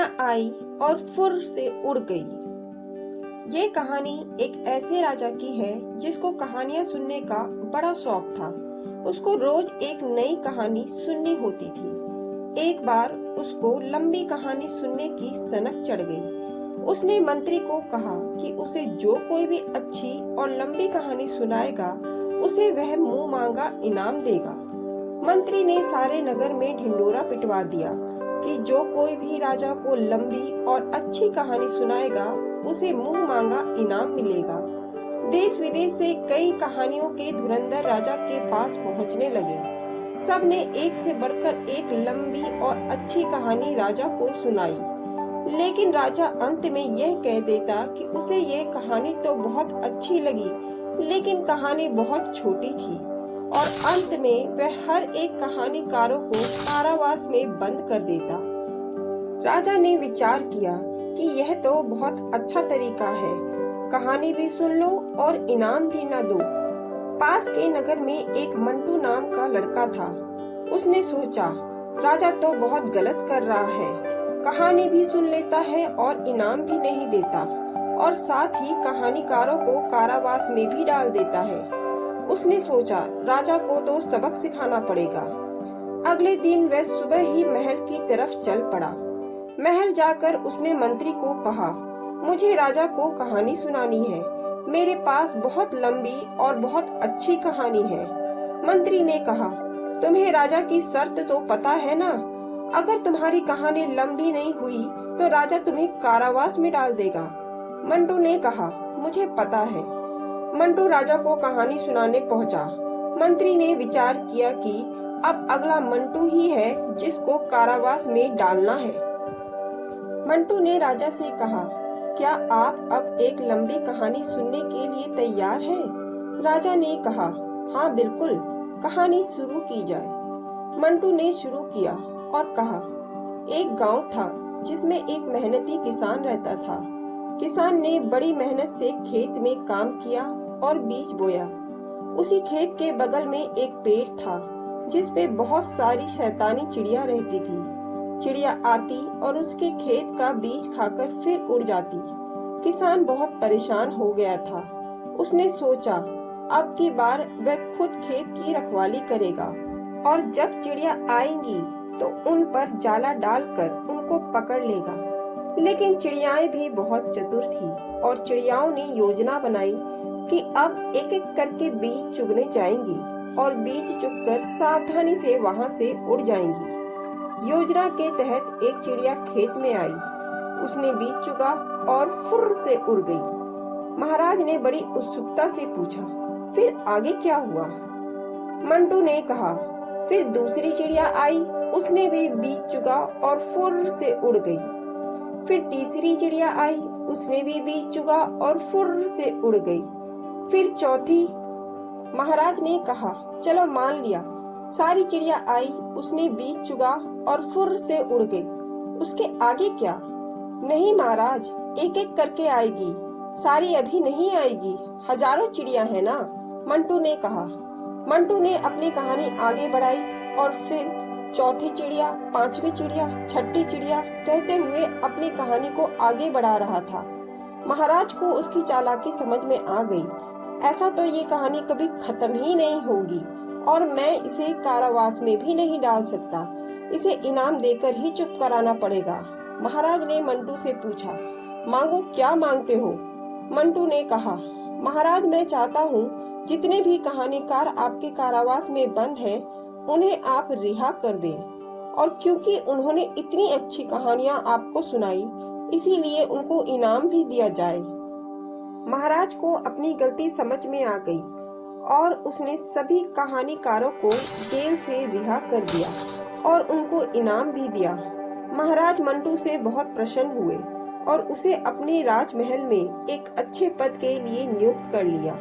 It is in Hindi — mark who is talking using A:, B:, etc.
A: चिड़िया आई और फुर्र से उड़ गई। ये कहानी एक ऐसे राजा की है जिसको कहानियां सुनने का बड़ा शौक था। उसको रोज एक नई कहानी सुननी होती थी। एक बार उसको लंबी कहानी सुनने की सनक चढ़ गई। उसने मंत्री को कहा कि उसे जो कोई भी अच्छी और लंबी कहानी सुनाएगा उसे वह मुंह मांगा इनाम देगा। मंत्री ने सारे नगर में ढिंडोरा पिटवा दिया कि जो कोई भी राजा को लंबी और अच्छी कहानी सुनाएगा उसे मुंह मांगा इनाम मिलेगा। देश विदेश से कई कहानियों के धुरंधर राजा के पास पहुंचने लगे। सब ने एक से बढ़कर एक लंबी और अच्छी कहानी राजा को सुनाई, लेकिन राजा अंत में यह कह देता कि उसे यह कहानी तो बहुत अच्छी लगी, लेकिन कहानी बहुत छोटी थी, और अंत में वह हर एक कहानीकारों को कारावास में बंद कर देता। राजा ने विचार किया कि यह तो बहुत अच्छा तरीका है, कहानी भी सुन लो और इनाम भी ना दो। पास के नगर में एक मंटू नाम का लड़का था। उसने सोचा, राजा तो बहुत गलत कर रहा है, कहानी भी सुन लेता है और इनाम भी नहीं देता, और साथ ही कहानीकारों को कारावास में भी डाल देता है। उसने सोचा, राजा को तो सबक सिखाना पड़ेगा। अगले दिन वह सुबह ही महल की तरफ चल पड़ा। महल जाकर उसने मंत्री को कहा, मुझे राजा को कहानी सुनानी है, मेरे पास बहुत लंबी और बहुत अच्छी कहानी है। मंत्री ने कहा, तुम्हें राजा की शर्त तो पता है ना? अगर तुम्हारी कहानी लंबी नहीं हुई तो राजा तुम्हें कारावास में डाल देगा। मंटू ने कहा, मुझे पता है। मंटू राजा को कहानी सुनाने पहुंचा। मंत्री ने विचार किया कि अब अगला मंटू ही है जिसको कारावास में डालना है। मंटू ने राजा से कहा, क्या आप अब एक लंबी कहानी सुनने के लिए तैयार हैं? राजा ने कहा, हाँ बिल्कुल, कहानी शुरू की जाए। मंटू ने शुरू किया और कहा, एक गांव था जिसमें एक मेहनती किसान रहता था। किसान ने बड़ी मेहनत से खेत में काम किया और बीज बोया। उसी खेत के बगल में एक पेड़ था जिस पे बहुत सारी शैतानी चिड़िया रहती थी। चिड़िया आती और उसके खेत का बीज खाकर फिर उड़ जाती। किसान बहुत परेशान हो गया था। उसने सोचा, अब की बार वह खुद खेत की रखवाली करेगा, और जब चिड़िया आएंगी तो उन पर जाला डालकर उनको पकड़ लेगा। लेकिन चिड़ियाएं भी बहुत चतुर थी और चिड़ियाओं ने योजना बनाई कि अब एक एक करके बीज चुगने जाएंगी और बीज चुगकर सावधानी से वहां से उड़ जाएंगी। योजना के तहत एक चिड़िया खेत में आई। उसने बीज चुगा और फुर्र से उड़ गई। महाराज ने बड़ी उत्सुकता से पूछा, फिर आगे क्या हुआ? मंटू ने कहा, फिर दूसरी चिड़िया आई। उसने भी बीज चुगा और फुर्र से उड़ गई। फिर तीसरी चिड़िया आई। उसने भी बीज चुगा और फुर्र से उड़ गई। फिर चौथी। महाराज ने कहा, चलो मान लिया, सारी चिड़िया आई, उसने बीज चुगा और फुर्र से उड़ गई। उसके आगे क्या? नहीं महाराज, एक एक करके आएगी, सारी अभी नहीं आएगी, हजारों चिड़िया है ना, मंटू ने कहा। मंटू ने अपनी कहानी आगे बढ़ाई और फिर चौथी चिड़िया, पांचवी चिड़िया, छठी चिड़िया कहते हुए अपनी कहानी को आगे बढ़ा रहा था। महाराज को उसकी चालाकी समझ में आ गई। ऐसा तो ये कहानी कभी खत्म ही नहीं होगी और मैं इसे कारावास में भी नहीं डाल सकता। इसे इनाम देकर ही चुप कराना पड़ेगा। महाराज ने मंटू से पूछा, मांगो, क्या मांगते हो? मंटू ने कहा, महाराज मैं चाहता हूँ जितने भी कहानीकार आपके कारावास में बंद हैं, उन्हें आप रिहा कर दें, और क्योंकि उन्होंने इतनी अच्छी कहानियां आपको सुनाई, इसीलिए उनको इनाम भी दिया जाए। महाराज को अपनी गलती समझ में आ गई और उसने सभी कहानीकारों को जेल से रिहा कर दिया और उनको इनाम भी दिया। महाराज मंटू से बहुत प्रसन्न हुए और उसे अपने राजमहल में एक अच्छे पद के लिए नियुक्त कर लिया।